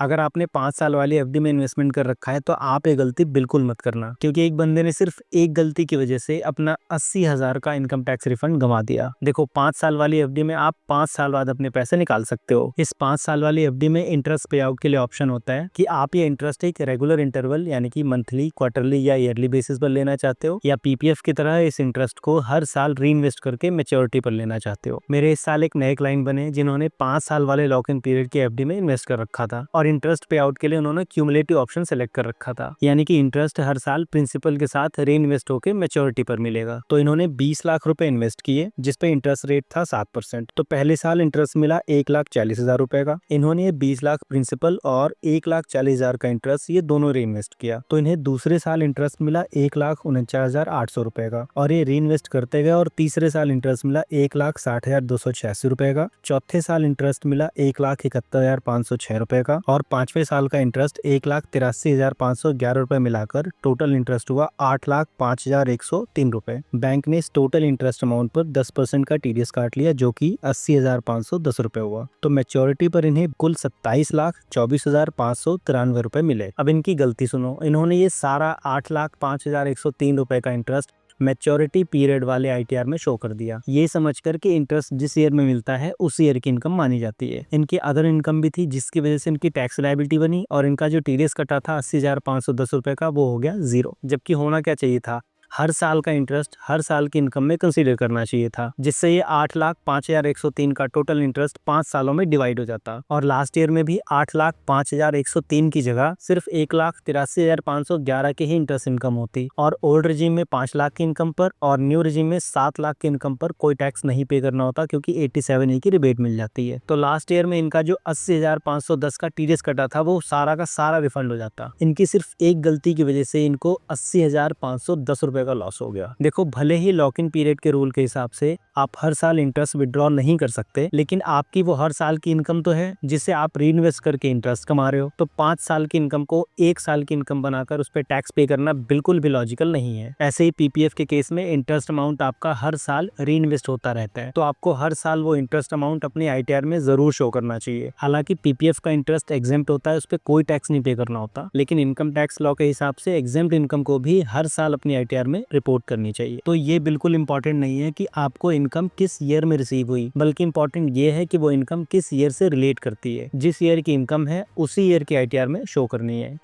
अगर आपने 5 साल वाली एफडी में इन्वेस्टमेंट कर रखा है तो आप ये गलती बिल्कुल मत करना, क्योंकि एक बंदे ने सिर्फ एक गलती की वजह से अपना 80,000 का इनकम टैक्स रिफंड गंवा दिया। देखो, 5 साल वाली एफडी में आप 5 साल बाद अपने पैसे निकाल सकते हो। इस 5 साल वाली एफडी में इंटरेस्ट पे आउट के लिए ऑप्शन होता है कि आप ये इंटरेस्ट एक रेगुलर इंटरवल यानी कि मंथली, क्वार्टरली या ईयरली बेसिस पर लेना चाहते हो, या पीपीएफ की तरह इस इंटरेस्ट को हर साल री इन्वेस्ट करके मेच्योरिटी पर लेना चाहते हो। मेरे इस साल एक नए क्लाइंट बने जिन्होंने 5 साल वाले लॉक इन पीरियड की एफडी में इन्वेस्ट कर रखा था और इंटरेस्ट पे आउट के लिए उन्होंने क्यूमुलेटिव ऑप्शन सेलेक्ट कर रखा था, यानी कि इंटरेस्ट हर साल प्रिंसिपल के साथ री इन्वेस्ट होकर मेच्योरिटी पर मिलेगा। तो इन्होंने 20 लाख रुपए इन्वेस्ट किए जिसपे इंटरेस्ट रेट था 7%। तो पहले साल इंटरेस्ट मिला 1,40,000 रुपए का। इन्होंने 20 लाख प्रिंसिपल और 1,40,000 का इंटरेस्ट ये दोनों री इन्वेस्ट किया, तो इन्हें दूसरे साल इंटरेस्ट मिला 1,49,800 रुपए का और ये री इन्वेस्ट करते गए, और तीसरे साल इंटरेस्ट मिला 1,60,286 रुपए का। चौथे साल इंटरेस्ट मिला 1,71,506 रुपए का और पांचवें साल का इंटरेस्ट 1,83,511 रुपए मिलाकर टोटल इंटरेस्ट हुआ 8,05,103 रुपए। बैंक ने इस टोटल इंटरेस्ट अमाउंट पर 10% का टीडीएस काट लिया, जो कि 80,510 रुपए हुआ। तो मैच्योरिटी पर इन्हें कुल 27,24,593 रुपए मिले। अब इनकी गलती सुनो, इन्होंने ये सारा 8,05,103 रुपए का इंटरेस्ट मैच्योरिटी पीरियड वाले आईटीआर में शो कर दिया, ये समझकर कि इंटरेस्ट जिस ईयर में मिलता है उस ईयर की इनकम मानी जाती है। इनकी अदर इनकम भी थी जिसकी वजह से इनकी टैक्स लायबिलिटी बनी, और इनका जो टीडीएस कटा था 80,510 रुपए का, वो हो गया 0। जबकि होना क्या चाहिए था, हर साल का इंटरेस्ट हर साल की इनकम में कंसीडर करना चाहिए था, जिससे ये 8,05,103 का टोटल इंटरेस्ट 5 सालों में डिवाइड हो जाता, और लास्ट ईयर में भी 8,05,103 की जगह सिर्फ 1,83,511 की ही इंटरेस्ट इनकम होती, और ओल्ड रिजीम में 5 लाख की इनकम पर और न्यू रिजीम में 7 लाख की इनकम पर कोई टैक्स नहीं पे करना होता, क्योंकि 87A की रिबेट मिल जाती है। तो लास्ट ईयर में इनका जो 80,510 का टीडीएस कटा था वो सारा का सारा रिफंड हो जाता। इनकी सिर्फ एक गलती की वजह से इनको 80,510 रुपए का लॉस हो गया। देखो, भले ही लॉक इन पीरियड के रूल के हिसाब से आप हर साल इंटरेस्ट विड्रॉ नहीं कर सकते, लेकिन आपकी वो हर साल की इनकम तो है जिसे आप री इन्वेस्ट करके इंटरेस्ट कमा रहे हो। तो 5 साल की इनकम को 1 साल की इनकम बनाकर उस पर टैक्स पे करना बिल्कुल भी लॉजिकल नहीं है। ऐसे ही पीपीएफ के केस में इंटरेस्ट अमाउंट आपका हर साल री इन्वेस्ट होता रहता है, तो आपको हर साल वो इंटरेस्ट अमाउंट अपने आईटीआर में जरूर शो करना चाहिए। हालांकि पीपीएफ का इंटरेस्ट एग्जेम्प्ट होता है, उस पर कोई टैक्स नहीं पे करना होता, लेकिन इनकम टैक्स लॉ के हिसाब से एग्जेम्प्ट इनकम को भी हर साल अपनी आईटीआर में रिपोर्ट करनी चाहिए। तो ये बिल्कुल इंपॉर्टेंट नहीं है कि आपको इनकम किस ईयर में रिसीव हुई, बल्कि इंपॉर्टेंट ये है कि वो इनकम किस ईयर से रिलेट करती है। जिस ईयर की इनकम है उसी ईयर की आईटीआर में शो करनी है।